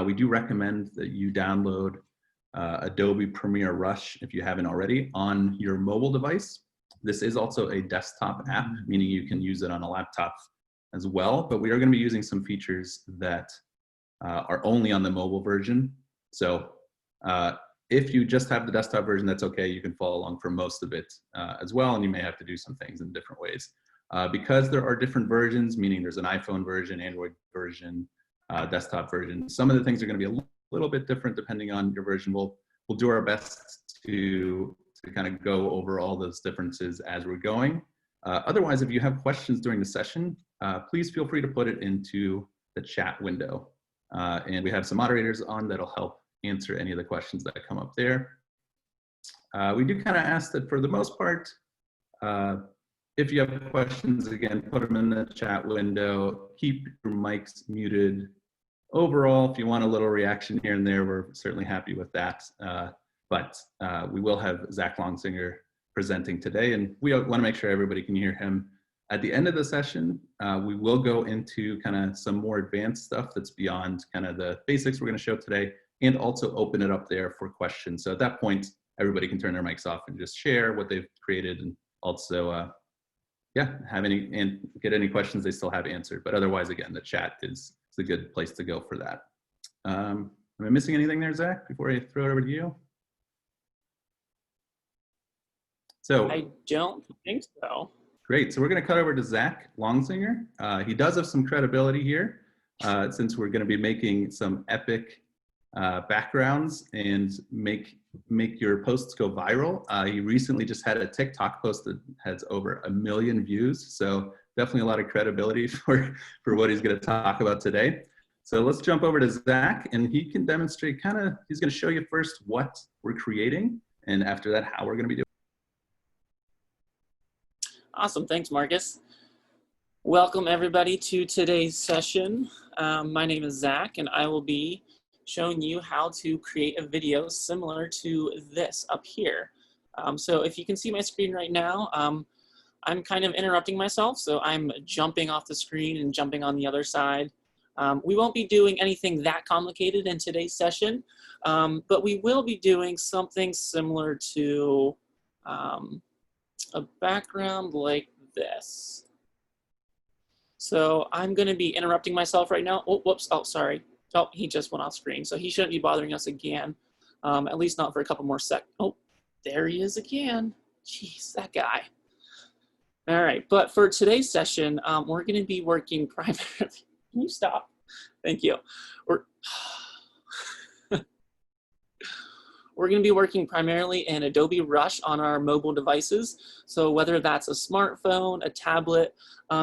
We do recommend that you download Adobe Premiere Rush if you haven't already on your mobile device. This is also a desktop app, meaning you can use it on a laptop as well, but we are going to be using some features that are only on the mobile version. So if you just have the desktop version, that's okay. You can follow along for most of it as well, and you may have to do some things in different ways. Because there are different versions, meaning there's an iPhone version, Android version, desktop version, some of the things are going to be a little bit different depending on your version. We'll do our best to kind of go over all those differences as we're going. Otherwise, if you have questions during the session, please feel free to put it into the chat window. And we have some moderators on that'll help answer any of the questions that come up there. We do kind of ask that for the most part, if you have questions, again, put them in the chat window. Keep your mics muted. Overall, if you want a little reaction here and there, we're certainly happy with that. But we will have Zach Longsinger presenting today, and we want to make sure everybody can hear him. At the end of the session, we will go into kind of some more advanced stuff that's beyond kind of the basics we're going to show today, and also open it up there for questions. So at that point, everybody can turn their mics off and just share what they've created, and also, yeah, have any and get any questions they still have answered. But otherwise, again, the chat is a good place to go for that. Am I missing anything there, Zach, before I throw it over to you? So I don't think so. Great. So we're going to cut over to Zach Longsinger. He does have some credibility here since we're going to be making some epic backgrounds and make your posts go viral. He recently just had a TikTok post that has over 1 million views. So definitely a lot of credibility for what he's going to talk about today. So let's jump over to Zach, and he can demonstrate he's going to show you first what we're creating, and after that, how we're going to be doing. Awesome, thanks Marcus. Welcome everybody to today's session. My name is Zach, and I will be showing you how to create a video similar to this up here. So if you can see my screen right now, I'm kind of interrupting myself, so I'm jumping off the screen and jumping on the other side. We won't be doing anything that complicated in today's session, but we will be doing something similar to a background like this. So I'm going to be interrupting myself right now. Oh, whoops. Oh, sorry. Oh, he just went off screen. So he shouldn't be bothering us again, at least not for a couple more seconds. Oh, there he is again. Jeez, that guy. All right. But for today's session, we're going to be working primarily. Can you stop? Thank you. We're going to be working primarily in Adobe Rush on our mobile devices. So whether that's a smartphone, a tablet,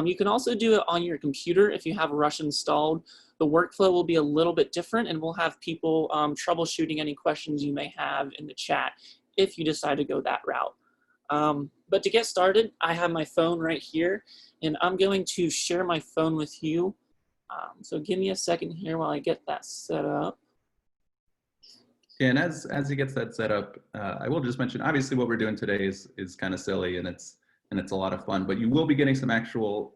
you can also do it on your computer if you have Rush installed. The workflow will be a little bit different, and we'll have people troubleshooting any questions you may have in the chat if you decide to go that route. But to get started, I have my phone right here, and I'm going to share my phone with you. So give me a second here while I get that set up. And as he gets that set up, I will just mention, obviously what we're doing today is kind of silly and it's a lot of fun, but you will be getting some actual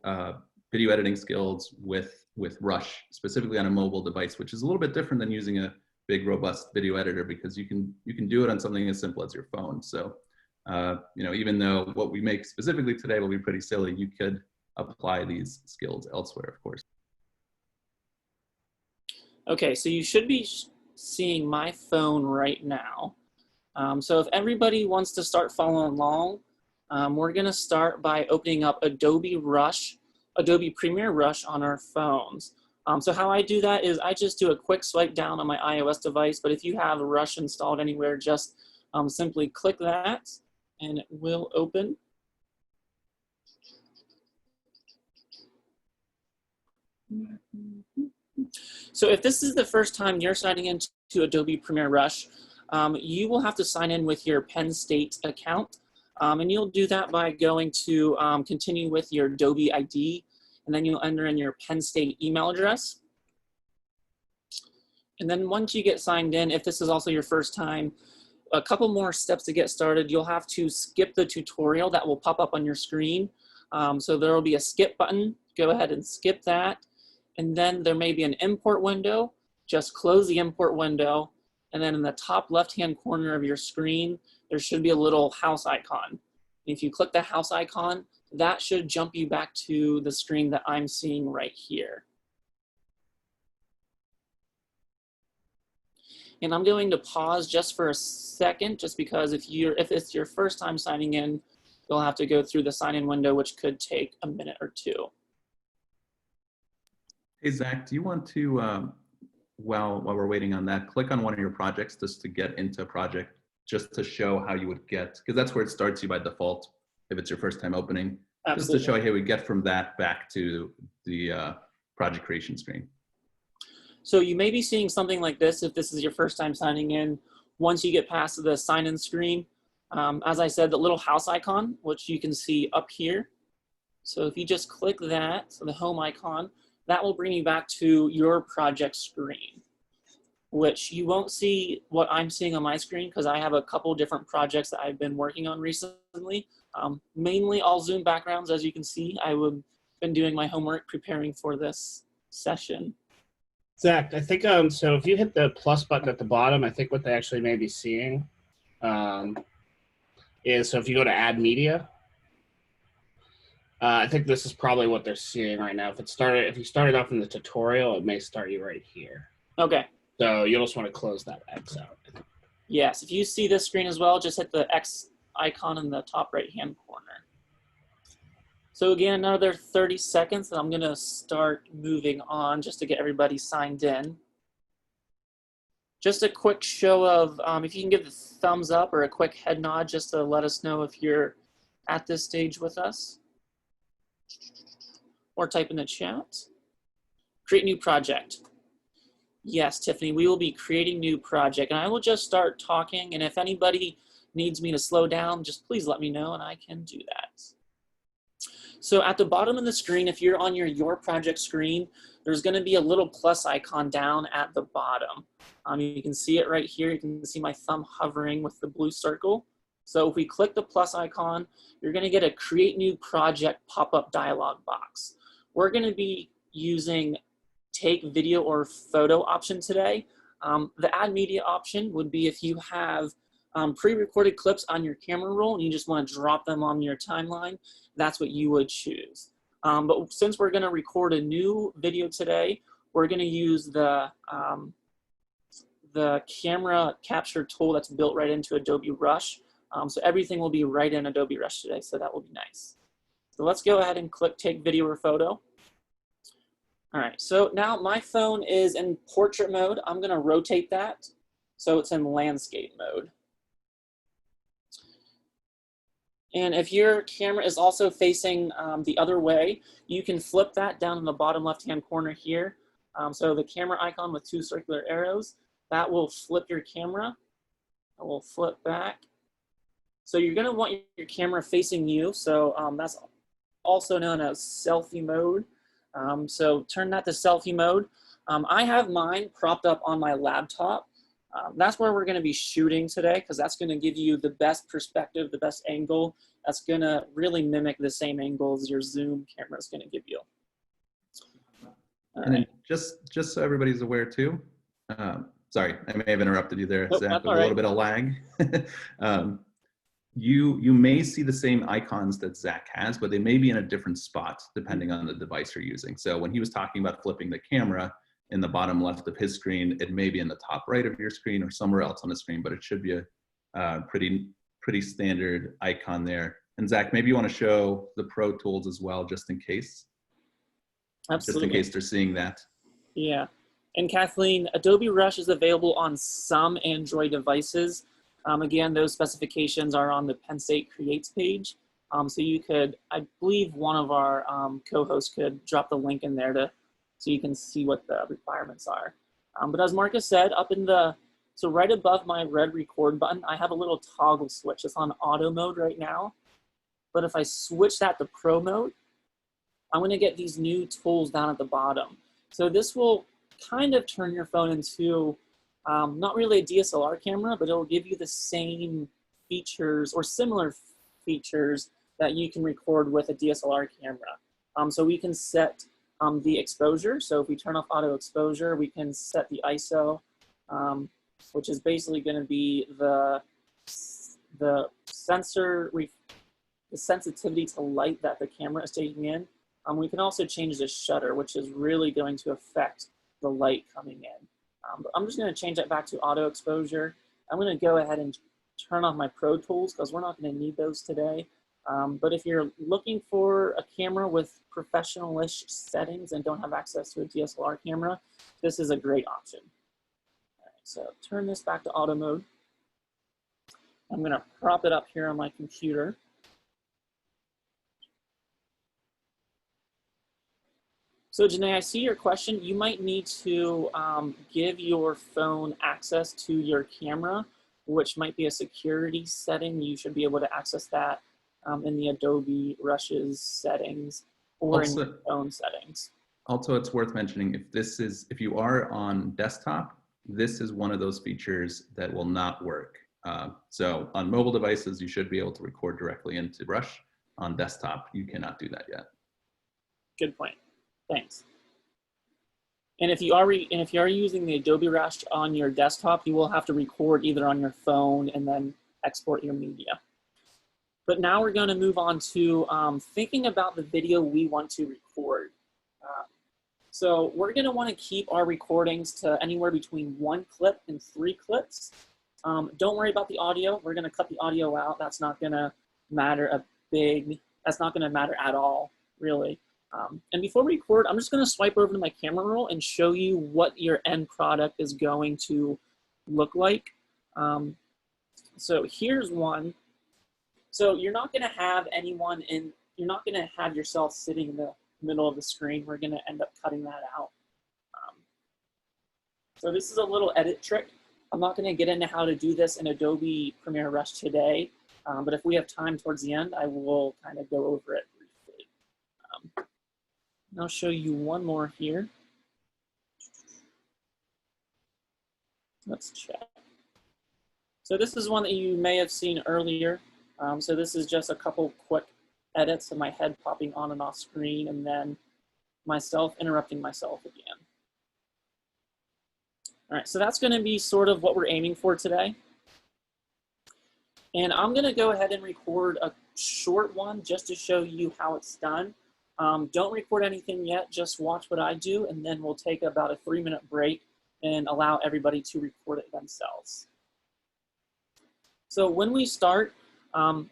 video editing skills with Rush, specifically on a mobile device, which is a little bit different than using a big robust video editor, because you can do it on something as simple as your phone. So you know, even though what we make specifically today will be pretty silly, you could apply these skills elsewhere, of course. Okay, so you should be seeing my phone right now. So if everybody wants to start following along, we're going to start by opening up Adobe Premiere Rush on our phones. So how I do that is I just do a quick swipe down on my iOS device, but if you have Rush installed anywhere, just simply click that and it will open. So if this is the first time you're signing into Adobe Premiere Rush, you will have to sign in with your Penn State account. And you'll do that by going to continue with your Adobe ID, and then you'll enter in your Penn State email address. And then once you get signed in, if this is also your first time, a couple more steps to get started. You'll have to skip the tutorial that will pop up on your screen. So there will be a skip button. Go ahead and skip that. And then there may be an import window. just close the import window, and then in the top left-hand corner of your screen, there should be a little house icon. If you click the house icon, that should jump you back to the screen that I'm seeing right here. And I'm going to pause just for a second, just because if it's your first time signing in, you'll have to go through the sign-in window, which could take a minute or two. Hey, Zach, do you want to, while we're waiting on that, click on one of your projects just to get into a project, just to show how you would get, because that's where it starts you by default if it's your first time opening. Absolutely. Just to show how we get from that back to the project creation screen. So you may be seeing something like this if this is your first time signing in. Once you get past the sign-in screen, as I said, the little house icon, which you can see up here. So if you just click that, so the home icon, that will bring you back to your project screen, which you won't see what I'm seeing on my screen because I have a couple different projects that I've been working on recently. Mainly all Zoom backgrounds, as you can see. I've been doing my homework preparing for this session. Zach, I think, so if you hit the plus button at the bottom, I think what they actually may be seeing is, so if you go to add media, I think this is probably what they're seeing right now. If you started off in the tutorial, it may start you right here. Okay. So you'll just want to close that X out. Yes, if you see this screen as well, just hit the X icon in the top right-hand corner. So again, another 30 seconds, and I'm gonna start moving on just to get everybody signed in. Just a quick show of, if you can give a thumbs up or a quick head nod just to let us know if you're at this stage with us. Or type in the chat. Create new project. Yes, Tiffany, we will be creating new project, and I will just start talking, and if anybody needs me to slow down, just please let me know and I can do that. So at the bottom of the screen, if you're on your project screen, there's gonna be a little plus icon down at the bottom. You can see it right here. You can see my thumb hovering with the blue circle. So if we click the plus icon, you're gonna get a create new project pop-up dialog box. We're gonna be using take video or photo option today. The add media option would be if you have pre-recorded clips on your camera roll and you just want to drop them on your timeline, that's what you would choose. But since we're going to record a new video today, we're going to use the camera capture tool that's built right into Adobe Rush. So everything will be right in Adobe Rush today, so that will be nice. So let's go ahead and click take video or photo. All right, so now my phone is in portrait mode. I'm going to rotate that so it's in landscape mode. And if your camera is also facing the other way, you can flip that down in the bottom left-hand corner here. So the camera icon with two circular arrows, that will flip your camera. It will flip back. So you're gonna want your camera facing you. So that's also known as selfie mode. So turn that to selfie mode. I have mine propped up on my laptop. That's where we're going to be shooting today because that's going to give you the best perspective, the best angle. That's going to really mimic the same angles your Zoom camera is going to give you. And then just so everybody's aware too, sorry, I may have interrupted you there, Zach, with a little bit of lag. You may see the same icons that Zach has, but they may be in a different spot depending on the device you're using. So when he was talking about flipping the camera, in the bottom left of his screen, it may be in the top right of your screen or somewhere else on the screen, but it should be a pretty standard icon there. And Zach, maybe you want to show the Pro Tools as well, just in case. Absolutely. Just in case they're seeing that. Yeah. And Kathleen, Adobe Rush is available on some Android devices. Again, those specifications are on the Penn State Creates page. So you could, I believe one of our co-hosts could drop the link in there so you can see what the requirements are. But as Marcus said, so right above my red record button, I have a little toggle switch. It's on auto mode right now. But if I switch that to pro mode, I'm gonna get these new tools down at the bottom. So this will kind of turn your phone into, not really a DSLR camera, but it'll give you the same features or similar features that you can record with a DSLR camera. So we can set the exposure. So if we turn off auto exposure, we can set the ISO, which is basically going to be the sensitivity to light that the camera is taking in. We can also change the shutter, which is really going to affect the light coming in. But I'm just going to change that back to auto exposure. I'm going to go ahead and turn off my Pro Tools because we're not going to need those today. But if you're looking for a camera with professional-ish settings and don't have access to a DSLR camera, this is a great option. All right, so turn this back to auto mode. I'm going to prop it up here on my computer. So Janae, I see your question. You might need to give your phone access to your camera, which might be a security setting. You should be able to access that in the Adobe Rush's settings or also, in your phone settings. Also, it's worth mentioning if you are on desktop, this is one of those features that will not work. So on mobile devices, you should be able to record directly into Rush. On desktop, you cannot do that yet. Good point. Thanks. And if you are using the Adobe Rush on your desktop, you will have to record either on your phone and then export your media. But now we're going to move on to thinking about the video we want to record. So we're going to want to keep our recordings to anywhere between 1 clip and 3 clips. Don't worry about the audio. We're going to cut the audio out. That's not going to matter that's not going to matter at all, really. And before we record, I'm just going to swipe over to my camera roll and show you what your end product is going to look like. So here's one. So you're not going to have you're not going to have yourself sitting in the middle of the screen. We're going to end up cutting that out. So this is a little edit trick. I'm not going to get into how to do this in Adobe Premiere Rush today, but if we have time towards the end, I will kind of go over it briefly. I'll show you one more here. Let's check. So this is one that you may have seen earlier. So this is just a couple quick edits of my head popping on and off screen and then myself interrupting myself again. All right, so that's going to be sort of what we're aiming for today. And I'm going to go ahead and record a short one just to show you how it's done. Don't record anything yet, just watch what I do, and then we'll take about a 3-minute break and allow everybody to record it themselves. So when we start,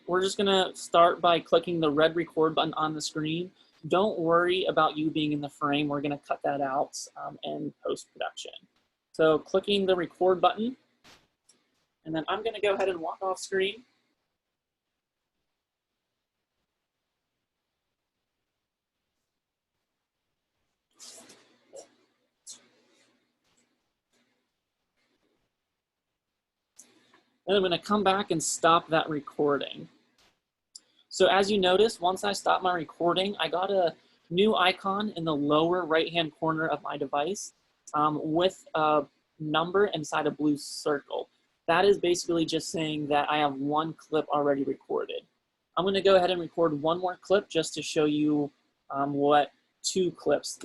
we're just gonna start by clicking the red record button on the screen. Don't worry about you being in the frame. We're gonna cut that out in post-production. So clicking the record button, and then I'm gonna go ahead and walk off screen. And I'm going to come back and stop that recording. So as you notice, once I stop my recording, I got a new icon in the lower right-hand corner of my device with a number inside a blue circle. That is basically just saying that I have 1 clip already recorded. I'm going to go ahead and record one more clip just to show you what 2 clips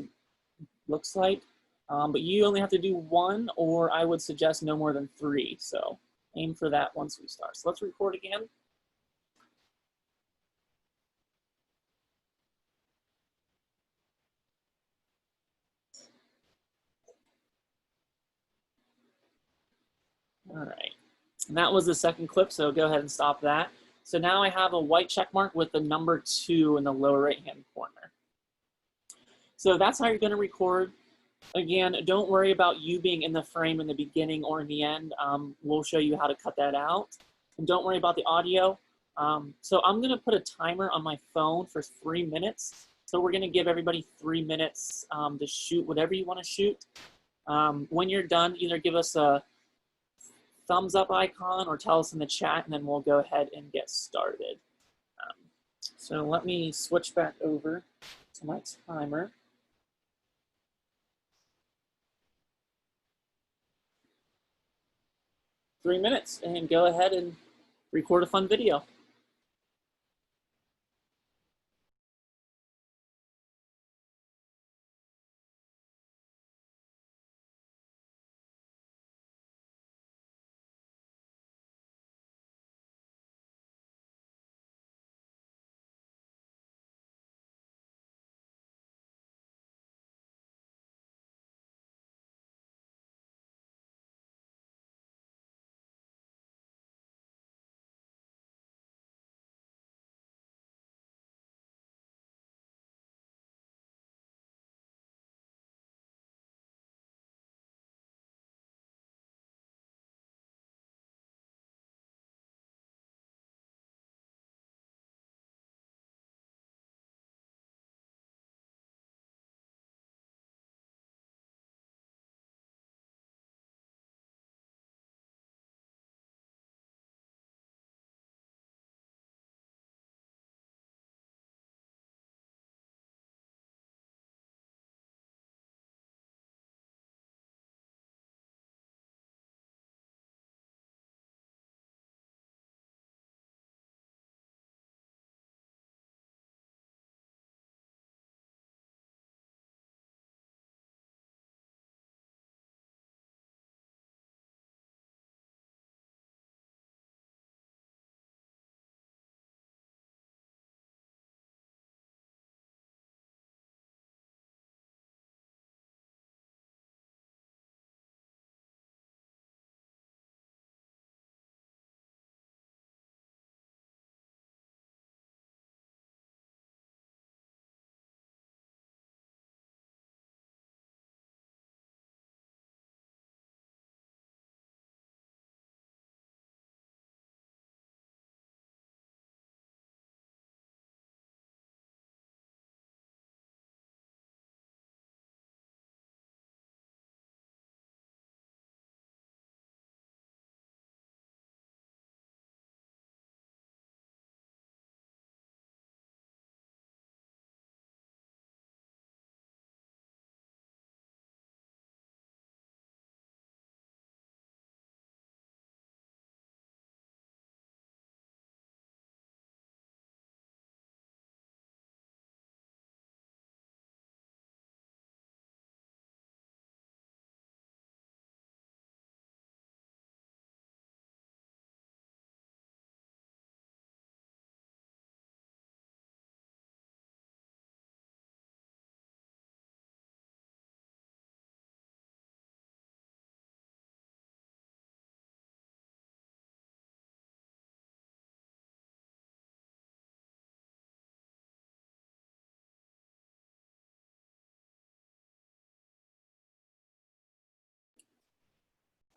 looks like. But you only have to do 1, or I would suggest no more than 3. So aim for that once we start. So let's record again. All right, and that was the second clip, so go ahead and stop that. So now I have a white check mark with the number 2 in the lower right-hand corner. So that's how you're going to record. Again, don't worry about you being in the frame in the beginning or in the end. We'll show you how to cut that out. And don't worry about the audio. So I'm going to put a timer on my phone for 3 minutes. So we're going to give everybody 3 minutes to shoot whatever you want to shoot. When you're done, either give us a thumbs up icon or tell us in the chat, and then we'll go ahead and get started. So let me switch back over to my timer. 3 minutes, and go ahead and record a fun video.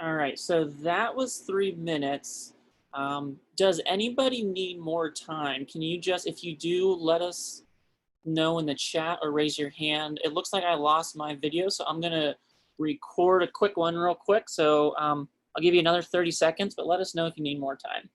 All right, so that was 3 minutes. Does anybody need more time? Can you just, if you do, let us know in the chat or raise your hand. It looks like I lost my video, so I'm gonna record a quick one real quick. So I'll give you another 30 seconds, but let us know if you need more time.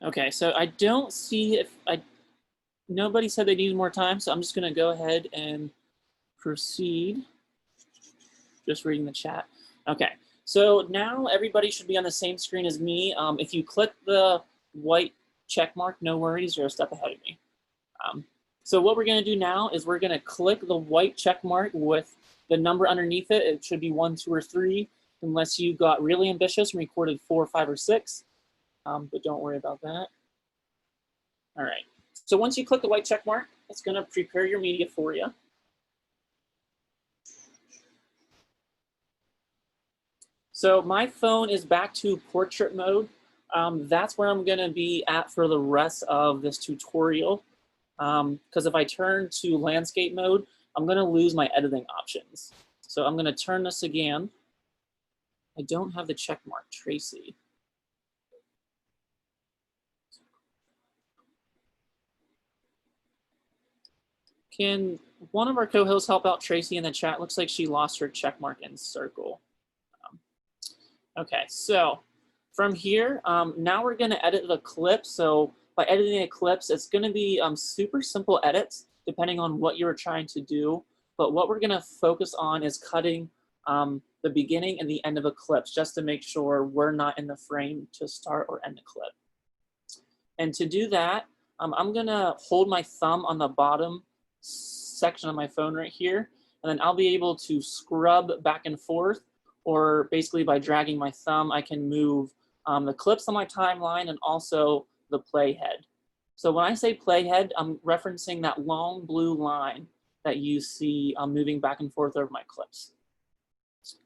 Okay, so I don't see nobody said they needed more time, so I'm just gonna go ahead and proceed. Just reading the chat. Okay, so now everybody should be on the same screen as me. If you click the white check mark, no worries, you're a step ahead of me. So what we're gonna do now is we're gonna click the white check mark with the number underneath it. It should be 1, 2, or 3, unless you got really ambitious and recorded 4, 5, or 6. But don't worry about that. All right, so once you click the white check mark, it's gonna prepare your media for you. So my phone is back to portrait mode. That's where I'm gonna be at for the rest of this tutorial. Because if I turn to landscape mode, I'm gonna lose my editing options. So I'm gonna turn this again. I don't have the check mark, Tracy. Can one of our co-hosts help out Tracy in the chat? Looks like she lost her check mark and circle. Okay, so from here, now we're gonna edit the clip. So by editing the clips, it's gonna be super simple edits depending on what you're trying to do. But what we're gonna focus on is cutting the beginning and the end of a clip just to make sure we're not in the frame to start or end the clip. And to do that, I'm gonna hold my thumb on the bottom section of my phone right here, and then I'll be able to scrub back and forth, or basically by dragging my thumb, I can move the clips on my timeline and also the playhead. So when I say playhead, I'm referencing that long blue line that you see moving back and forth over my clips.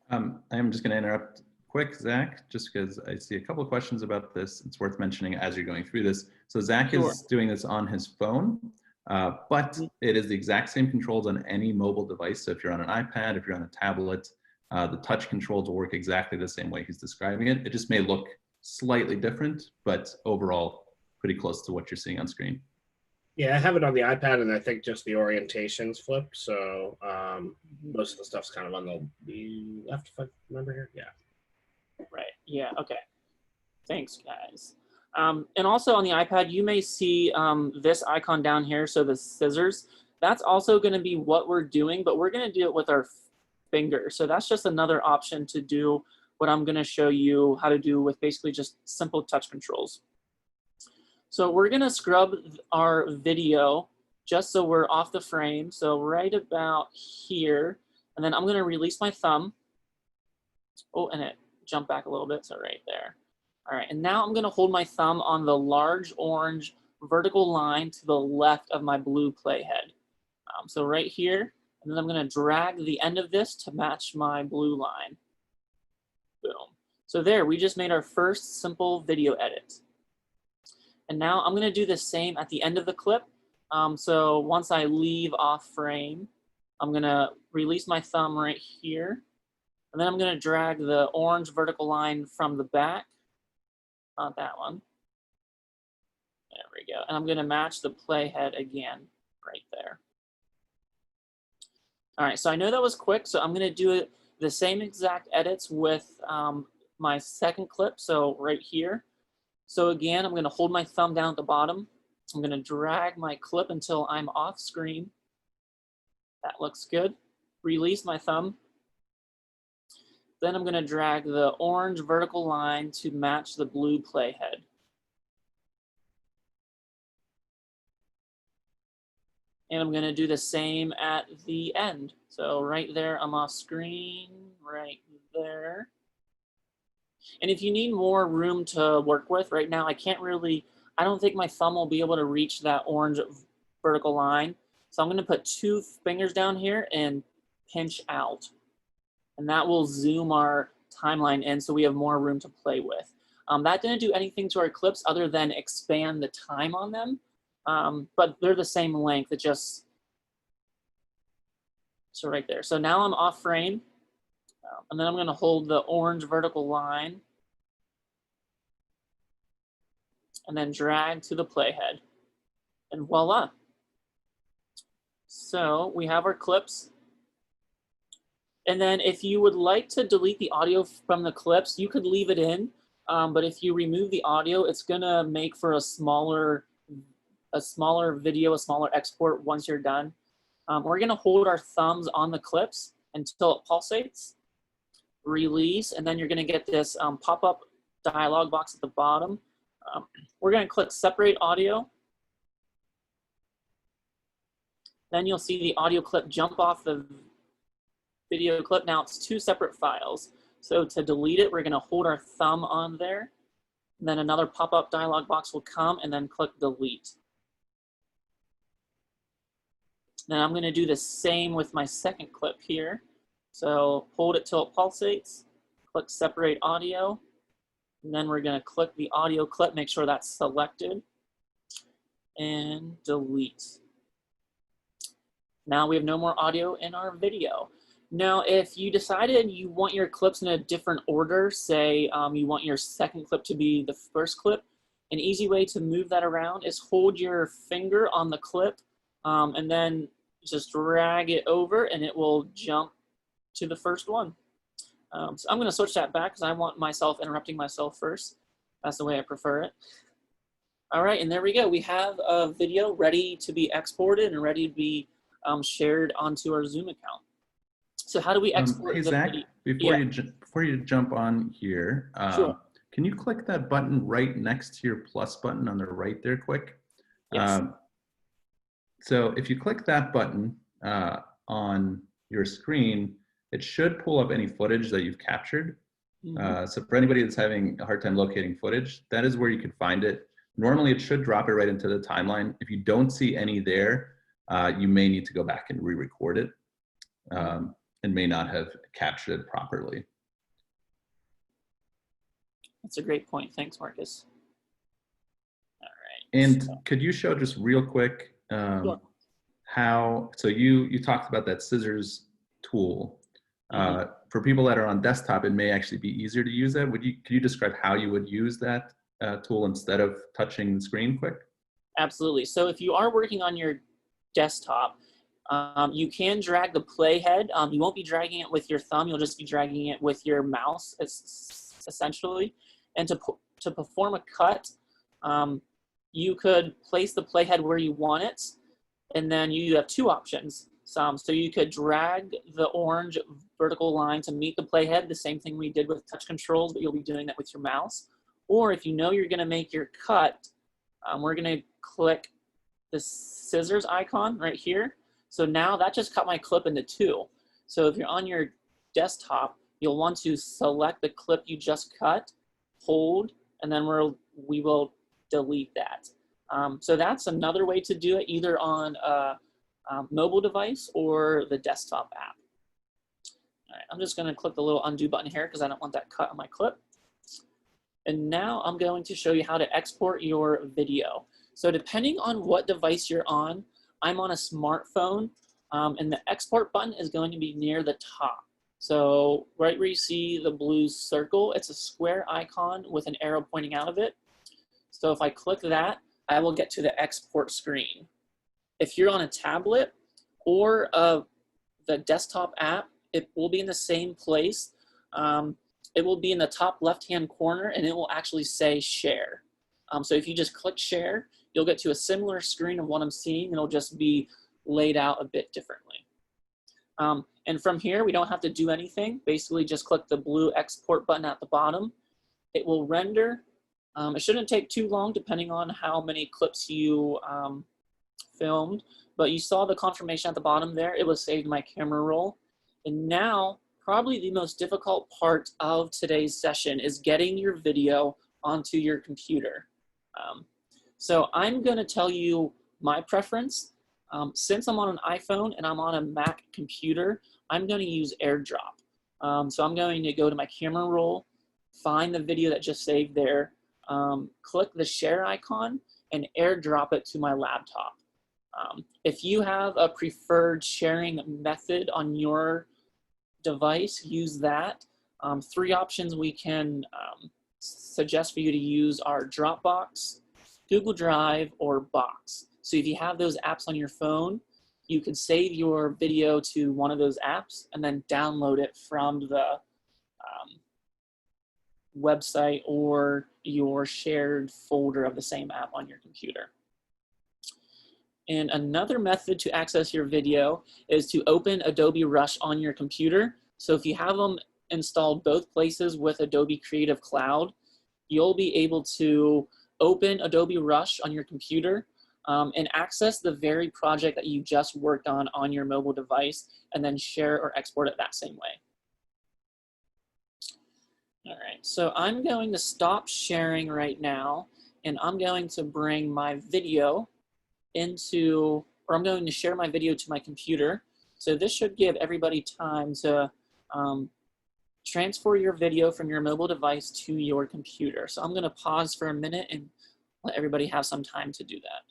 I'm just going to interrupt quick, Zach, just because I see a couple of questions about this. It's worth mentioning as you're going through this. So Zach is doing this on his phone, but it is the exact same controls on any mobile device. So if you're on an iPad, if you're on a tablet, the touch controls will work exactly the same way he's describing it. It just may look slightly different, but overall pretty close to what you're seeing on screen. Yeah, I have it on the iPad, and I think just the orientation's flipped. So most of the stuff's kind of on the left, if I remember here. Yeah. Right. Yeah. Okay. Thanks, guys. And also on the iPad, you may see this icon down here. So the scissors. That's also going to be what we're doing, but we're going to do it with our finger. So that's just another option to do what I'm going to show you how to do with basically just simple touch controls. So we're going to scrub our video just so we're off the frame. So right about here, and then I'm going to release my thumb. Oh, and it jumped back a little bit, so right there. All right, and now I'm going to hold my thumb on the large orange vertical line to the left of my blue playhead. So right here, and then I'm going to drag the end of this to match my blue line. Boom. So there, we just made our first simple video edit. And now I'm going to do the same at the end of the clip. So once I leave off frame, I'm going to release my thumb right here. And then I'm going to drag the orange vertical line from the back. Not that one. There we go. And I'm going to match the playhead again right there. All right, so I know that was quick, so I'm going to do it the same exact edits with my second clip, so right here. So again, I'm going to hold my thumb down at the bottom. I'm going to drag my clip until I'm off screen. That looks good. Release my thumb. Then I'm going to drag the orange vertical line to match the blue playhead. And I'm going to do the same at the end. So right there, I'm off screen, right there. And if you need more room to work with, right now I don't think my thumb will be able to reach that orange vertical line. So I'm gonna put 2 fingers down here and pinch out. And that will zoom our timeline in so we have more room to play with. That didn't do anything to our clips other than expand the time on them, but they're the same length, so right there. So now I'm off frame, and then I'm gonna hold the orange vertical line and then drag to the playhead, and voila. So we have our clips. And then if you would like to delete the audio from the clips, you could leave it in. But if you remove the audio, it's gonna make for a smaller video, a smaller export once you're done. We're gonna hold our thumbs on the clips until it pulsates, release, and then you're gonna get this pop-up dialog box at the bottom. We're gonna click separate audio. Then you'll see the audio clip jump off the video clip. Now it's 2 separate files. So to delete it, we're gonna hold our thumb on there. And then another pop-up dialog box will come and then click delete. Then I'm gonna do the same with my second clip here. So hold it till it pulsates, click separate audio, and then we're gonna click the audio clip, make sure that's selected, and delete. Now we have no more audio in our video. Now, if you decided you want your clips in a different order, say you want your second clip to be the first clip, an easy way to move that around is hold your finger on the clip and then just drag it over and it will jump to the first one. So I'm gonna switch that back because I want myself interrupting myself first. That's the way I prefer it. All right, and there we go. We have a video ready to be exported and ready to be shared onto our Zoom account. So how do we export hey, the Zach, video? before you jump on here, Sure. can you click that button right next to your plus button on the right there quick? Yes. So if you click that button on your screen, it should pull up any footage that you've captured. So for anybody that's having a hard time locating footage, that is where you can find it. Normally it should drop it right into the timeline. If you don't see any there, you may need to go back and re-record it. And may not have captured it properly. That's a great point. Thanks, Marcus. All right. And could you show just real quick Sure. how, so you talked about that scissors tool. For people that are on desktop, it may actually be easier to use that. Could you describe how you would use that tool instead of touching the screen quick? Absolutely. So if you are working on your desktop, you can drag the playhead. You won't be dragging it with your thumb. You'll just be dragging it with your mouse, essentially. And to perform a cut, you could place the playhead where you want it. And then you have 2 options. So you could drag the orange vertical line to meet the playhead, the same thing we did with touch controls, but you'll be doing that with your mouse. Or if you know you're gonna make your cut, we're gonna click the scissors icon right here. So now that just cut my clip into 2. So if you're on your desktop, you'll want to select the clip you just cut, hold, and then we will delete that. So that's another way to do it, either on a mobile device or the desktop app. All right, I'm just gonna click the little undo button here because I don't want that cut on my clip. And now I'm going to show you how to export your video. So depending on what device you're on, I'm on a smartphone, and the export button is going to be near the top. So right where you see the blue circle, it's a square icon with an arrow pointing out of it. So if I click that, I will get to the export screen. If you're on a tablet or the desktop app, it will be in the same place. It will be in the top left-hand corner and it will actually say share. So if you just click share, you'll get to a similar screen of what I'm seeing. It'll just be laid out a bit differently. And from here, we don't have to do anything. Basically, just click the blue export button at the bottom. It will render. It shouldn't take too long, depending on how many clips you filmed. But you saw the confirmation at the bottom there. It was saved in my camera roll. And now probably the most difficult part of today's session is getting your video onto your computer. So I'm going to tell you my preference. Since I'm on an iPhone and I'm on a Mac computer, I'm going to use AirDrop. So I'm going to go to my camera roll, find the video that just saved there, click the share icon, and AirDrop it to my laptop. If you have a preferred sharing method on your device, use that. 3 options we can suggest for you to use are Dropbox, Google Drive, or Box. So if you have those apps on your phone, you could save your video to one of those apps and then download it from the website or your shared folder of the same app on your computer. And another method to access your video is to open Adobe Rush on your computer. So if you have them installed both places with Adobe Creative Cloud, you'll be able to open Adobe Rush on your computer and access the very project that you just worked on your mobile device, and then share or export it that same way. All right, so I'm going to stop sharing right now, and I'm going to bring my video into, or I'm going to share my video to my computer. So this should give everybody time to transfer your video from your mobile device to your computer. So I'm going to pause for a minute and let everybody have some time to do that.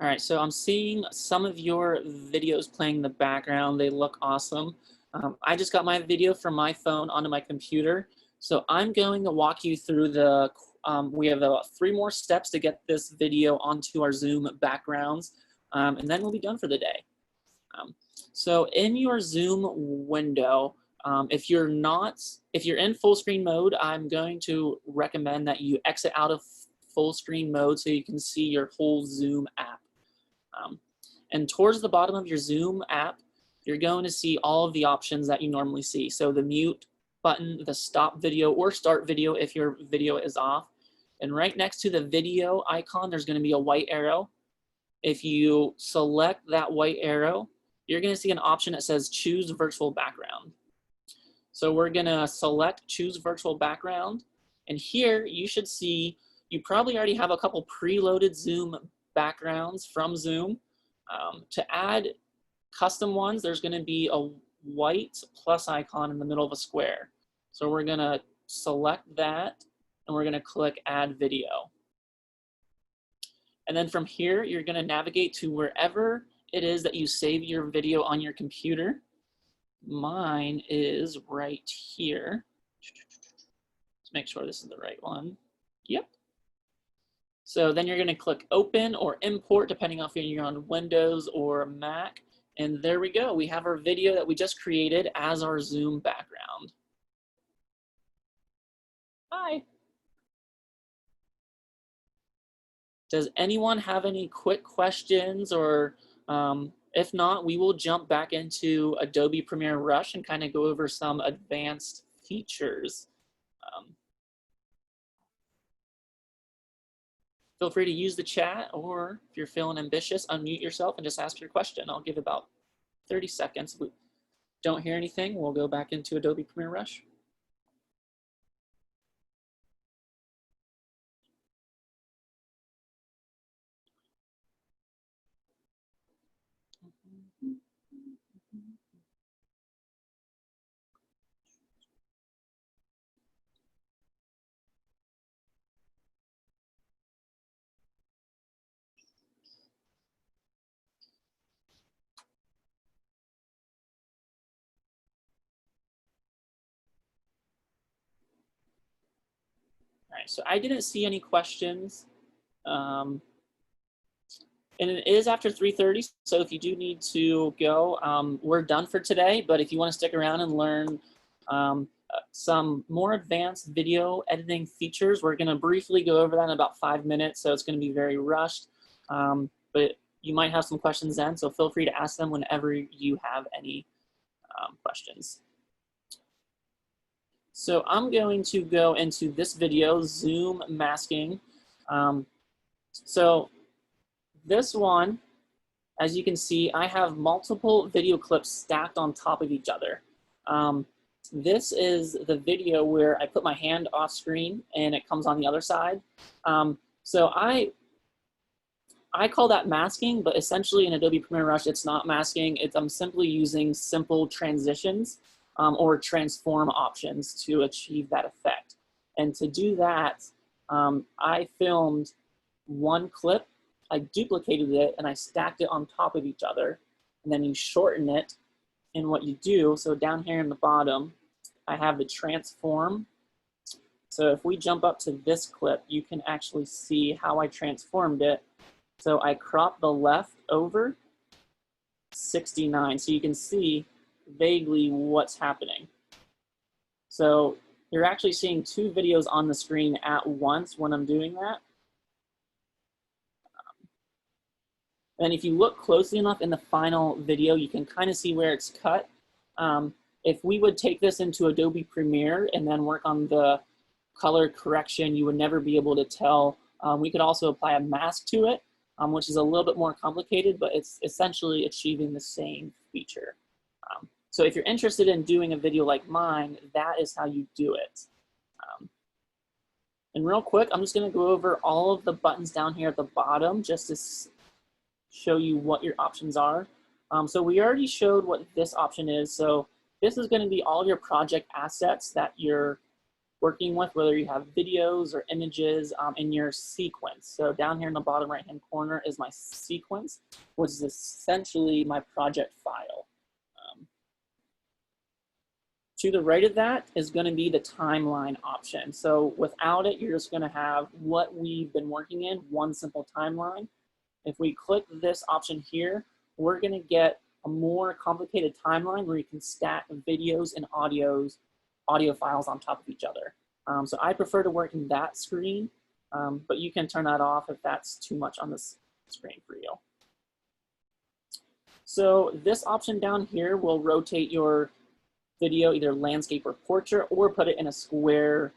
All right, so I'm seeing some of your videos playing in the background. They look awesome. I just got my video from my phone onto my computer. So I'm going to walk you through the, we have about 3 more steps to get this video onto our Zoom backgrounds, and then we'll be done for the day. So in your Zoom window, if you're in full screen mode, I'm going to recommend that you exit out of full screen mode so you can see your whole Zoom app. And towards the bottom of your Zoom app, you're going to see all of the options that you normally see. So the mute button, the stop video, or start video if your video is off. And right next to the video icon, there's going to be a white arrow. If you select that white arrow, you're going to see an option that says choose virtual background. So we're going to select choose virtual background. And here you should see, you probably already have a couple preloaded Zoom backgrounds from Zoom. To add custom ones, there's going to be a white plus icon in the middle of a square. So we're going to select that, and we're going to click add video. And then from here, you're going to navigate to wherever it is that you save your video on your computer. Mine is right here. Let's make sure this is the right one. Yep. So then you're going to click open or import, depending on if you're on Windows or Mac. And there we go. We have our video that we just created as our Zoom background. Hi. Does anyone have any quick questions, or if not, we will jump back into Adobe Premiere Rush and kind of go over some advanced features. Feel free to use the chat, or if you're feeling ambitious, unmute yourself and just ask your question. I'll give about 30 seconds. If we don't hear anything, we'll go back into Adobe Premiere Rush. All right, so I didn't see any questions. And it is after 3:30, so if you do need to go, we're done for today. But if you want to stick around and learn some more advanced video editing features, we're going to briefly go over that in about 5 minutes, so it's going to be very rushed. But you might have some questions then, so feel free to ask them whenever you have any questions. So I'm going to go into this video, Zoom masking. So this one, as you can see, I have multiple video clips stacked on top of each other. This is the video where I put my hand off screen and it comes on the other side. So I call that masking, but essentially in Adobe Premiere Rush, it's not masking. I'm simply using simple transitions or transform options to achieve that effect. And to do that, I filmed one clip, I duplicated it, and I stacked it on top of each other. And then you shorten it. And what you do, so down here in the bottom, I have the transform. So if we jump up to this clip, you can actually see how I transformed it. So I cropped the left over 69. So you can see vaguely what's happening. So you're actually seeing two videos on the screen at once when I'm doing that. And if you look closely enough in the final video, you can kind of see where it's cut. If we would take this into Adobe Premiere and then work on the color correction, you would never be able to tell. We could also apply a mask to it, which is a little bit more complicated, but it's essentially achieving the same feature. So if you're interested in doing a video like mine, that is how you do it. And real quick, I'm just gonna go over all of the buttons down here at the bottom just to show you what your options are. So we already showed what this option is. So this is going to be all of your project assets that you're working with, whether you have videos or images in your sequence. So down here in the bottom right-hand corner is my sequence, which is essentially my project file. To the right of that is going to be the timeline option. So without it, you're just going to have what we've been working in, one simple timeline. If we click this option here, we're going to get a more complicated timeline where you can stack videos and audio files on top of each other. So I prefer to work in that screen, but you can turn that off if that's too much on this screen for you. So this option down here will rotate your video, either landscape or portrait, or put it in a square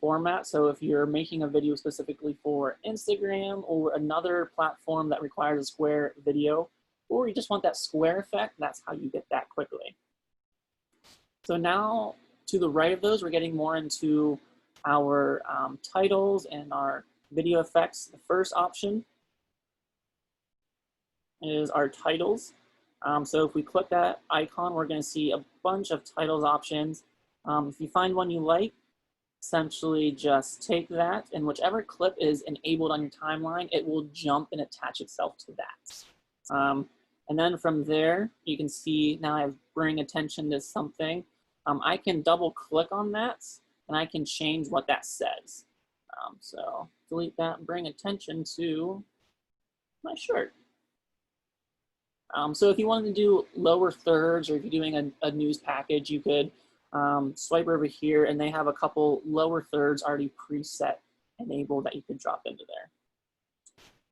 format. So if you're making a video specifically for Instagram or another platform that requires a square video, or you just want that square effect, that's how you get that quickly. So now to the right of those, we're getting more into our titles and our video effects. The first option is our titles. So if we click that icon, we're going to see a bunch of titles options. If you find one you like, essentially just take that, and whichever clip is enabled on your timeline, it will jump and attach itself to that. And then from there, you can see now I bring attention to something. I can double click on that and I can change what that says. So delete that and bring attention to my shirt. So if you wanted to do lower thirds, or if you're doing a news package, you could swipe over here and they have a couple lower thirds already preset enabled that you could drop into there.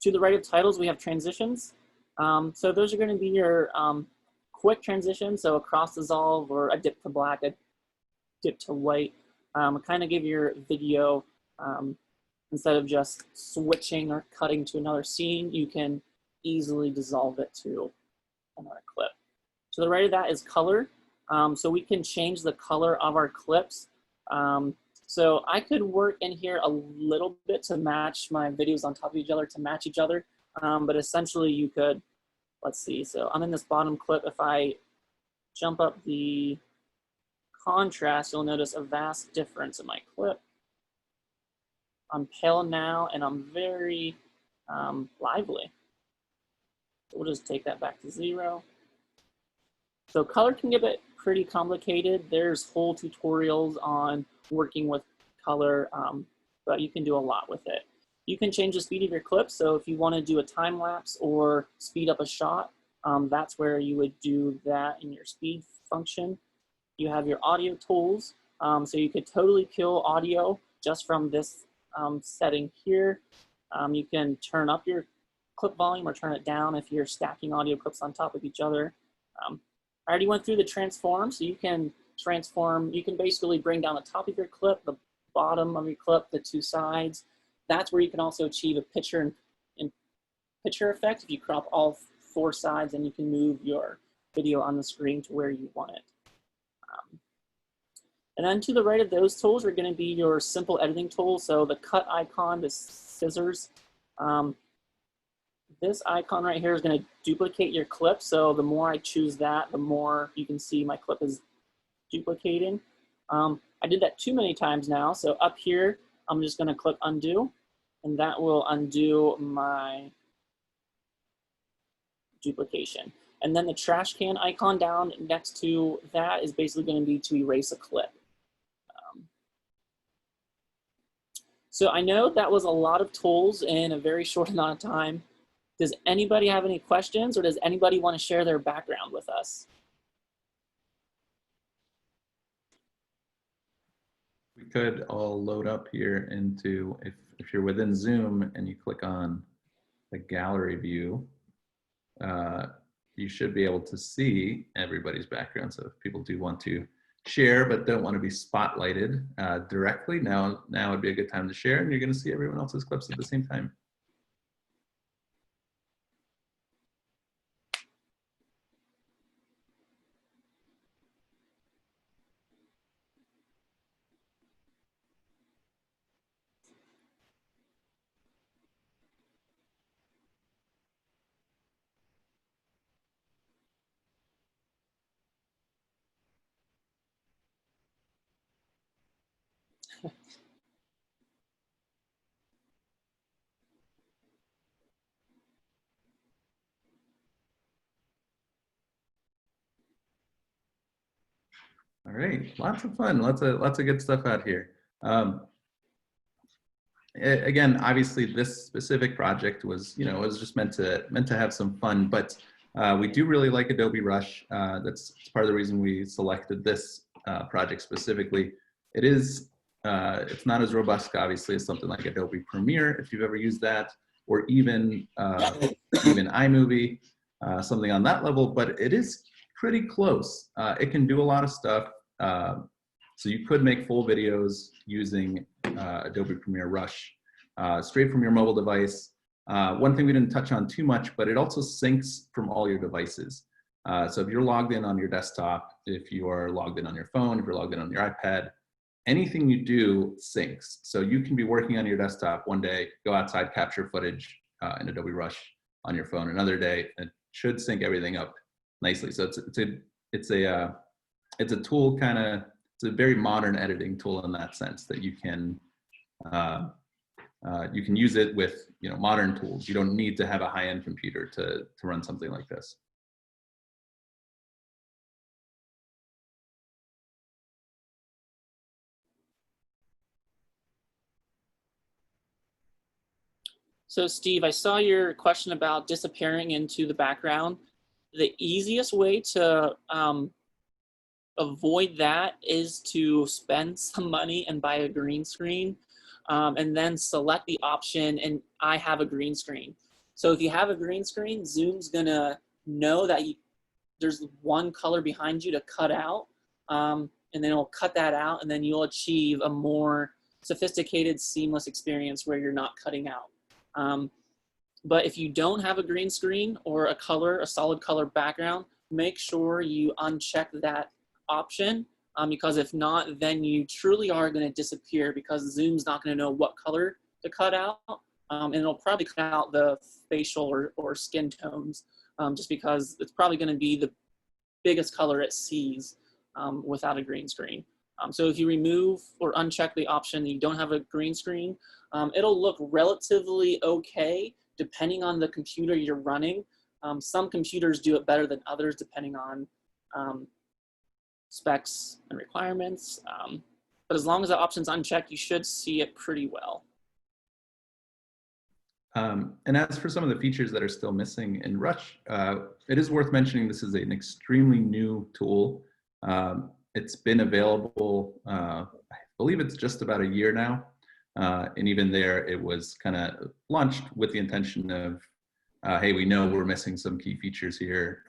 To the right of titles, we have transitions. So those are going to be your quick transitions, so a cross dissolve or a dip to black, a dip to white, kind of give your video, instead of just switching or cutting to another scene, you can easily dissolve it to another clip. To the right of that is color. So we can change the color of our clips. So I could work in here a little bit to match my videos on top of each other, to match each other. But essentially you could, let's see, so I'm in this bottom clip. If I jump up the contrast, you'll notice a vast difference in my clip. I'm pale now and I'm very lively. So we'll just take that back to 0. So color can get pretty complicated. There's whole tutorials on working with color, but you can do a lot with it. You can change the speed of your clip. So if you want to do a time lapse or speed up a shot, that's where you would do that in your speed function. You have your audio tools. So you could totally kill audio just from this setting here. You can turn up your clip volume or turn it down if you're stacking audio clips on top of each other. I already went through the transform, so you can transform, you can basically bring down the top of your clip, the bottom of your clip, the two sides. That's where you can also achieve a picture and picture effect. If you crop all four sides, and you can move your video on the screen to where you want it. And then to the right of those tools are going to be your simple editing tools. So the cut icon, the scissors. This icon right here is going to duplicate your clip. So the more I choose that, the more you can see my clip is duplicating. I did that too many times now. So up here, I'm just going to click undo, and that will undo my duplication. And then the trash can icon down next to that is basically going to be to erase a clip. So I know that was a lot of tools in a very short amount of time. Does anybody have any questions, or does anybody want to share their background with us? We could all load up here into, if you're within Zoom and you click on the gallery view, you should be able to see everybody's background. So if people do want to share but don't want to be spotlighted directly, now would be a good time to share, and you're going to see everyone else's clips at the same time. All right, lots of fun, lots of good stuff out here. Again, obviously, this specific project was, was just meant to have some fun, but we do really like Adobe Rush. That's part of the reason we selected this project specifically. It's not as robust, obviously, as something like Adobe Premiere, if you've ever used that, or even iMovie, something on that level, but it is pretty close. It can do a lot of stuff. So you could make full videos using Adobe Premiere Rush straight from your mobile device. One thing we didn't touch on too much, but it also syncs from all your devices. So if you're logged in on your desktop, if you are logged in on your phone, if you're logged in on your iPad, anything you do syncs. So you can be working on your desktop one day, go outside, capture footage in Adobe Rush on your phone another day, and it should sync everything up nicely. So it's a tool, it's a very modern editing tool in that sense, that you can use it with modern tools. You don't need to have a high-end computer to run something like this. So Steve, I saw your question about disappearing into the background. The easiest way to avoid that is to spend some money and buy a green screen, and then select the option, and I have a green screen. So if you have a green screen, Zoom's gonna know that there's one color behind you to cut out, and then it'll cut that out, and then you'll achieve a more sophisticated, seamless experience where you're not cutting out. But if you don't have a green screen or a solid color background, make sure you uncheck that option, because if not, then you truly are going to disappear, because Zoom's not going to know what color to cut out, and it'll probably cut out the facial or skin tones, just because it's probably going to be the biggest color it sees without a green screen. So if you remove or uncheck the option that you don't have a green screen, it'll look relatively okay depending on the computer you're running. Some computers do it better than others depending on specs and requirements. But as long as the option's unchecked, you should see it pretty well. And as for some of the features that are still missing in Rush, it is worth mentioning this is an extremely new tool. It's been available, I believe it's just about a year now. And even there, it was kind of launched with the intention of, hey, we know we're missing some key features here.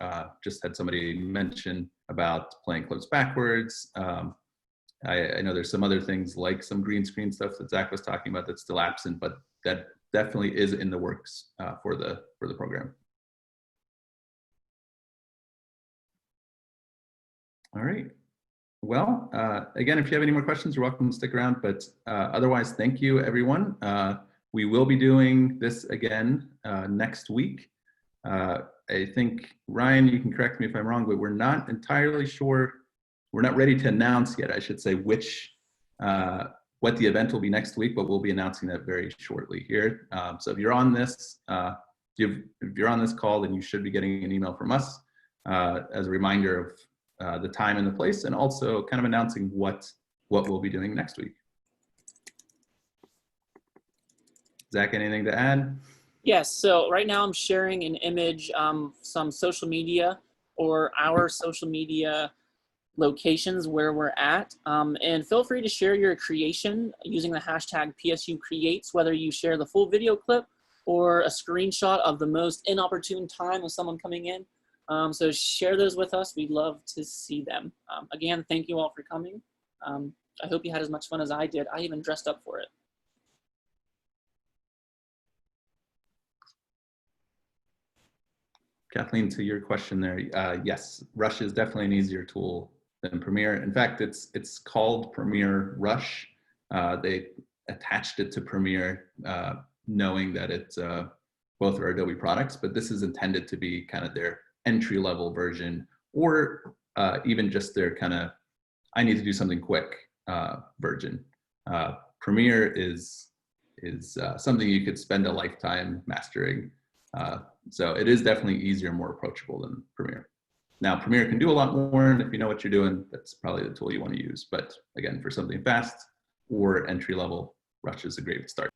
Just had somebody mention about playing clips backwards. I know there's some other things like some green screen stuff that Zach was talking about that's still absent, but that definitely is in the works for the program. All right. Well, again, if you have any more questions, you're welcome to stick around. But otherwise, thank you, everyone. We will be doing this again next week. I think, Ryan, you can correct me if I'm wrong, but we're not entirely sure. We're not ready to announce yet, I should say, what the event will be next week, but we'll be announcing that very shortly here. So if you're on this, if you're on this call, then you should be getting an email from us as a reminder of the time and the place, and also kind of announcing what we'll be doing next week. Zach, anything to add? Yes, so right now I'm sharing an image, some social media or our social media locations where we're at. And feel free to share your creation using the hashtag PSU Creates, whether you share the full video clip or a screenshot of the most inopportune time of someone coming in. So share those with us. We'd love to see them. Again, thank you all for coming. I hope you had as much fun as I did. I even dressed up for it. Kathleen, to your question there, yes, Rush is definitely an easier tool than Premiere. In fact, it's called Premiere Rush. They attached it to Premiere, knowing that it's both are Adobe products, but this is intended to be kind of their entry-level version, or even just their kind of, I need to do something quick version. Premiere is something you could spend a lifetime mastering. So it is definitely easier, more approachable than Premiere. Now, Premiere can do a lot more, and if you know what you're doing, that's probably the tool you want to use. But again, for something fast or entry level, Rush is a great start.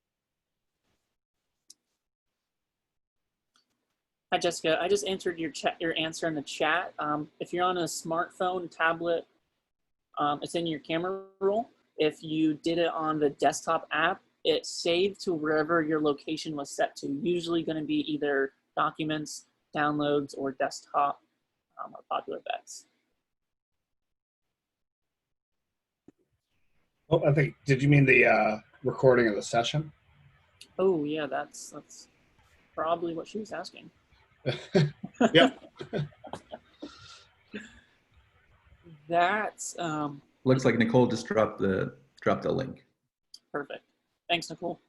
Hi, Jessica. I just answered your answer in the chat. If you're on a smartphone, tablet, it's in your camera roll. If you did it on the desktop app, it saved to wherever your location was set to. Usually going to be either documents, downloads, or desktop, are popular bets. Oh, I think, did you mean the recording of the session? Oh yeah, that's probably what she was asking. Yep. That's Looks like Nicole just dropped the link. perfect. Thanks, Nicole.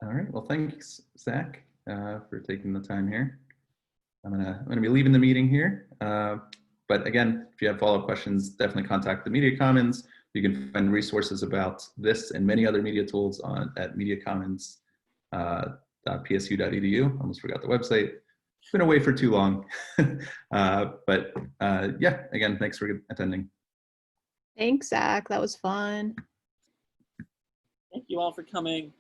All right. Well, thanks, Zach, for taking the time here. I'm gonna be leaving the meeting here. But again, if you have follow-up questions, definitely contact the Media Commons. You can find resources about this and many other media tools at mediacommons.psu.edu. Almost forgot the website. It's been away for too long. But yeah, again, thanks for attending. Thanks, Zach. That was fun. Thank you all for coming.